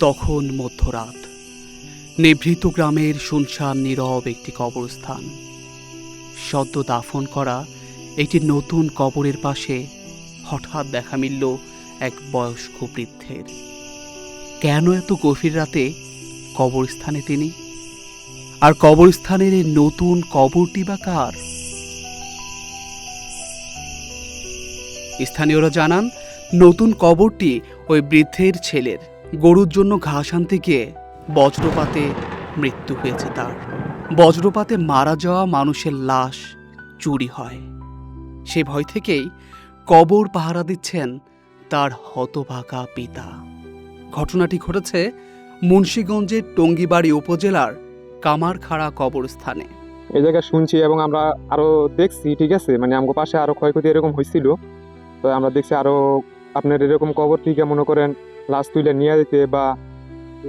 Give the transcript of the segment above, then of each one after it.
তখন মধ্যরাত, নিভৃত গ্রামের শুনশান নীরব একটি কবরস্থান। সদ্য দাফন করা একটি নতুন কবরের পাশে হঠাৎ দেখা মিলল এক বয়স্ক বৃদ্ধের। কেন এত গভীর রাতে কবরস্থানে তিনি? আর কবরস্থানের এই নতুন কবরটি বা কার? স্থানীয়রা জানান, নতুন কবরটি ওই বৃদ্ধের ছেলের। গরুর জন্য ঘাস আনতে গিয়ে বজ্রপাতে মৃত্যু হয়েছে তার। বজ্রপাতে মারা যাওয়া মানুষের লাশ চুরি হয়। সে ভয় থেকেই কবর পাহারা দিচ্ছেন তার হতভাগা পিতা। ঘটনাটি ঘটেছে মুন্সিগঞ্জের টঙ্গিবাড়ি উপজেলার কামারখাড়া কবরস্থানে। এই জায়গায় শুনছি এবং আমরা আরো দেখছি, ঠিক আছে, মানে আমার পাশে আরো ক্ষয়ক্ষতি এরকম হয়েছিল। তো আমরা দেখছি আরো আপনার এরকম কবর থেকে মনে করেন লাশ তুলে নিয়ে যেতে বা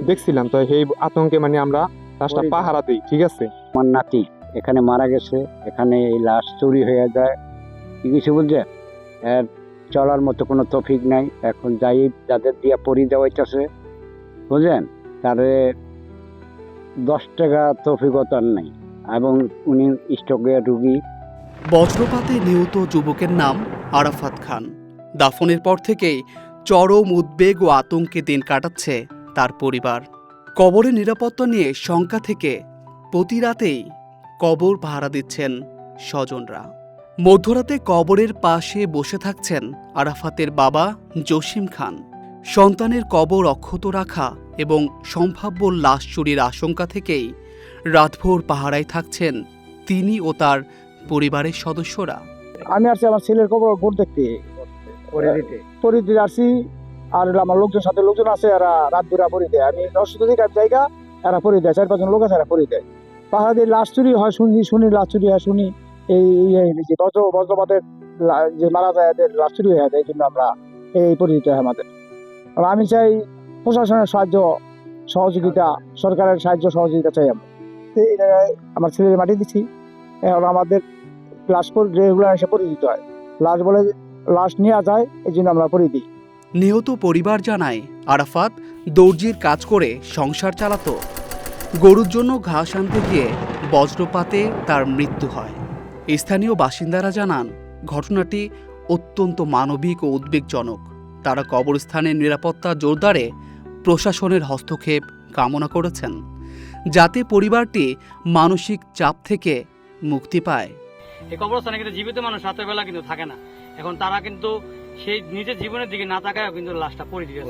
দেখছিলাম। তো এই আতঙ্কে মানে আমরা লাশটা পাহারা দিই, ঠিক আছে। আমার নাতি এখানে মারা গেছে, এখানে এই লাশ চুরি হয়ে যায়, কিছু বুঝছেন। এর চলার মতো কোনো তফিক নাই। এখন যাই যাদের দিয়া পরি দেওয়াইতেছে, বুঝলেন, তারে 10 টাকা তফিকতার নাই, এবং উনি স্ট্রোকে রুগী। বজ্রপাতে নিহত যুবকের নাম আরাফাত খান। দাফনের পর থেকেই চরম উদ্বেগ ও আতঙ্কে দিন কাটাচ্ছে তার পরিবার। কবরের নিরাপত্তা নিয়ে শঙ্কা থেকে প্রতি রাতেই কবর পাহারা দিচ্ছেন স্বজনরা। মধ্যরাতে কবরের পাশে বসে থাকছেন আরাফাতের বাবা জসিম খান। সন্তানের কবর অক্ষত রাখা এবং সম্ভাব্য লাশ চুরির আশঙ্কা থেকেই রাতভর পাহারায় থাকছেন তিনি ও তার পরিবারের সদস্যরা। আমি আসছি আমার ছেলের কবর ভোট দেখতে, পরি দিতে আসছি। আর আমার লোকজন সাথে লোকজন আছে, এরা রাত দুরা পরি দেয়। আমি নষ্ট জায়গা এরা পরি দেয়, 4-5 জন লোক আছে, এরা পরি দেয়। পাহাড় দিয়ে লাশ চুরি হয় শুনি লাশ চুরি হয় শুনি। এই যে বজ্রপাতের যে মারা যায় এদের লাশ চুরি হয়ে যায়, এই জন্য আমরা এই পরি দিতে হয় আমাদের। আর আমি চাই প্রশাসনের সাহায্য সহযোগিতা, সরকারের সাহায্য সহযোগিতা চাই। আমরা এই জায়গায় আমার ছেলের মাটি দিচ্ছি, এখন আমাদের লাশ রেগুলার এসে পরি দিতে হয়। লাশ নেওয়া যায়, এই জন্য আমরা পরি দিই। নিহত পরিবার জানায়, আরাফাত দর্জির কাজ করে সংসার চালাতো। গরুর জন্য ঘাস আনতে গিয়ে বজ্রপাতে তার মৃত্যু হয়। স্থানীয় বাসিন্দারা জানান, ঘটনাটি অত্যন্ত মানবিক ও উদ্বেগজনক। তারা কবরস্থানের নিরাপত্তা জোরদারে প্রশাসনের হস্তক্ষেপ কামনা করেছেন, যাতে পরিবারটি মানসিক চাপ থেকে মুক্তি পায়। এই কবরস্থানে কিন্তু জীবিত মানুষ রাতের বেলা কিন্তু থাকে না। এখন তারা কিন্তু সেই নিজের জীবনের দিকে না তাকায় কিন্তু লাশটা পড়ে দিতে।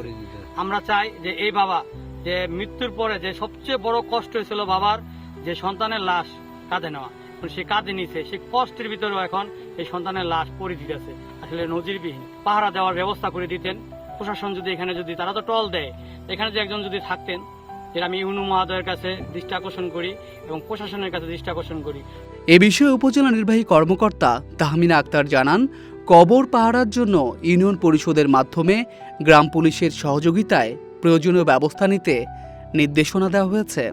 আমরা চাই যে এই বাবা যে মৃত্যুর পরে যে সবচেয়ে বড় কষ্ট হয়েছিল বাবার, যে সন্তানের লাশ কাঁধে নেওয়া, সে কাঁধে নিছে, সে কষ্টের ভিতরেও এখন এই সন্তানের লাশ পড়ে দিতেছে। আসলে নজিরবিহীন। পাহারা দেওয়ার ব্যবস্থা করে দিতেন প্রশাসন। যদি এখানে যদি তারা তো টল দেয়, এখানে যে একজন যদি থাকতেন, যেটা আমি ইউনু মহোদয়ের কাছে দৃষ্টি আকর্ষণ করি এবং প্রশাসনের কাছে দৃষ্টি আকর্ষণ করি। এ বিষয়ে উপজেলা নির্বাহী কর্মকর্তা তাহমিনা আক্তার জানান, কবর পাহারার জন্য ইউনিয়ন পরিষদের মাধ্যমে গ্রাম পুলিশের সহযোগিতায় প্রয়োজনীয় ব্যবস্থা নিতে নির্দেশনা দেওয়া হয়েছে।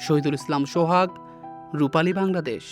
শহীদুল ইসলাম সোহাগ, রূপালী, বাংলাদেশ।